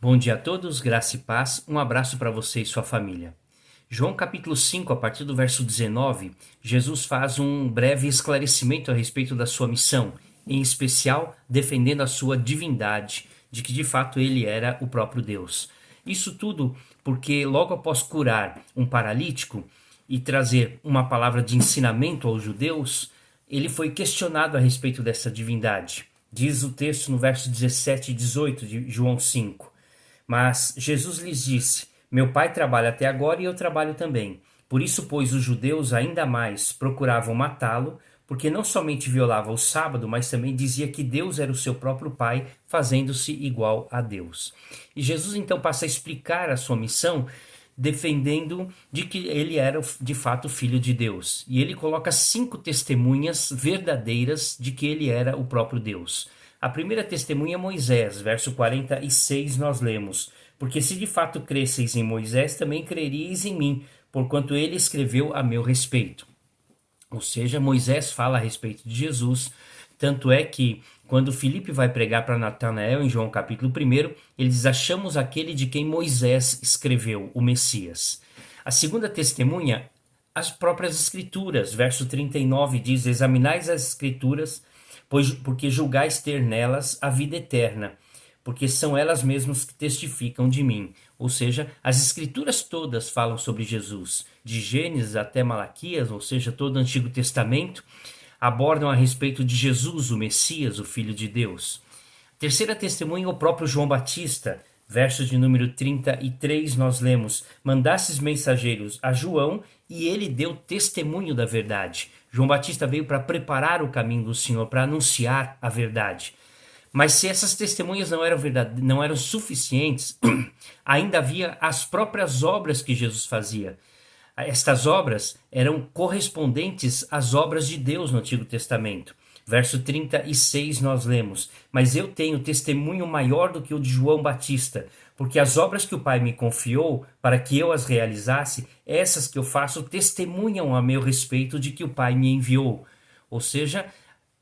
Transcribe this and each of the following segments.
Bom dia a todos, graça e paz. Um abraço para você e sua família. João capítulo 5, a partir do verso 19, Jesus faz um breve esclarecimento a respeito da sua missão, em especial defendendo a sua divindade, de que de fato ele era o próprio Deus. Isso tudo porque logo após curar um paralítico e trazer uma palavra de ensinamento aos judeus, ele foi questionado a respeito dessa divindade. Diz o texto no verso 17 e 18 de João 5. Mas Jesus lhes disse: Meu pai trabalha até agora e eu trabalho também. Por isso, pois, os judeus ainda mais procuravam matá-lo, porque não somente violava o sábado, mas também dizia que Deus era o seu próprio pai, fazendo-se igual a Deus. E Jesus então passa a explicar a sua missão, defendendo de que ele era de fato filho de Deus. E ele coloca 5 testemunhas verdadeiras de que ele era o próprio Deus. A primeira testemunha é Moisés, verso 46 nós lemos: Porque se de fato cresceis em Moisés, também creríeis em mim, porquanto ele escreveu a meu respeito. Ou seja, Moisés fala a respeito de Jesus, tanto é que quando Filipe vai pregar para Natanael em João capítulo 1, ele diz: Achamos aquele de quem Moisés escreveu, o Messias. A segunda testemunha, as próprias Escrituras, verso 39 diz: Examinais as Escrituras, porque julgais ter nelas a vida eterna, porque são elas mesmas que testificam de mim. Ou seja, as escrituras todas falam sobre Jesus, de Gênesis até Malaquias, ou seja, todo o Antigo Testamento, abordam a respeito de Jesus, o Messias, o Filho de Deus. Terceira testemunha, o próprio João Batista, versos de número 33, nós lemos: Mandastes mensageiros a João e ele deu testemunho da verdade. João Batista veio para preparar o caminho do Senhor, para anunciar a verdade. Mas se essas testemunhas não eram suficientes, ainda havia as próprias obras que Jesus fazia. Estas obras eram correspondentes às obras de Deus no Antigo Testamento. Verso 36 nós lemos: Mas eu tenho testemunho maior do que o de João Batista, porque as obras que o Pai me confiou para que eu as realizasse, essas que eu faço testemunham a meu respeito de que o Pai me enviou. Ou seja,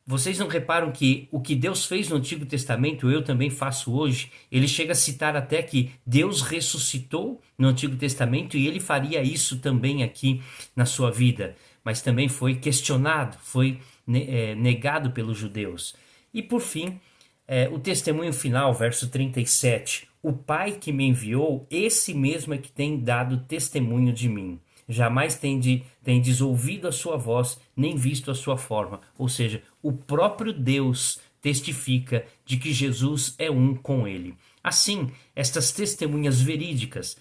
vocês não reparam que o que Deus fez no Antigo Testamento eu também faço hoje? Ele chega a citar até que Deus ressuscitou no Antigo Testamento e ele faria isso também aqui na sua vida. Mas também foi questionado, foi negado pelos judeus. E por fim, o testemunho final, verso 37. O Pai que me enviou, esse mesmo é que tem dado testemunho de mim. Jamais tendes ouvido a sua voz, nem visto a sua forma. Ou seja, o próprio Deus testifica de que Jesus é um com ele. Assim, estas testemunhas verídicas,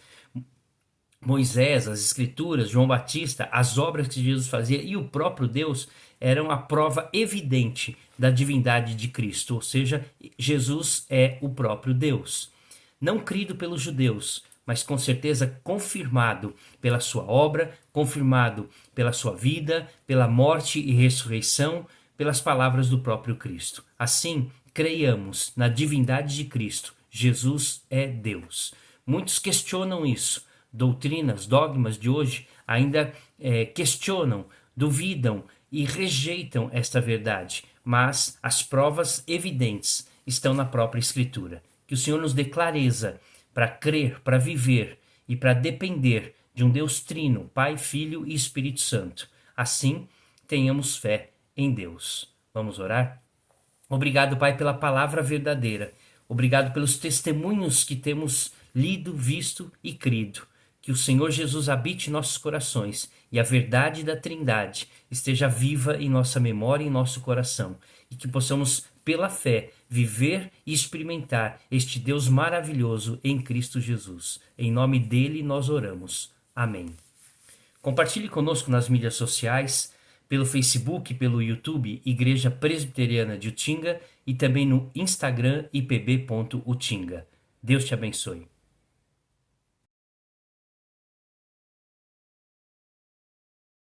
Moisés, as Escrituras, João Batista, as obras que Jesus fazia e o próprio Deus eram a prova evidente da divindade de Cristo, ou seja, Jesus é o próprio Deus. Não crido pelos judeus, mas com certeza confirmado pela sua obra, confirmado pela sua vida, pela morte e ressurreição, pelas palavras do próprio Cristo. Assim, creiamos na divindade de Cristo. Jesus é Deus. Muitos questionam isso. Doutrinas, dogmas de hoje ainda questionam, duvidam e rejeitam esta verdade, mas as provas evidentes estão na própria Escritura. Que o Senhor nos dê clareza para crer, para viver e para depender de um Deus trino, Pai, Filho e Espírito Santo. Assim, tenhamos fé em Deus. Vamos orar? Obrigado, Pai, pela palavra verdadeira. Obrigado pelos testemunhos que temos lido, visto e crido. Que o Senhor Jesus habite em nossos corações e a verdade da Trindade esteja viva em nossa memória e em nosso coração. E que possamos, pela fé, viver e experimentar este Deus maravilhoso em Cristo Jesus. Em nome dele nós oramos. Amém. Compartilhe conosco nas mídias sociais, pelo Facebook, pelo YouTube, Igreja Presbiteriana de Utinga e também no Instagram ipb.utinga. Deus te abençoe.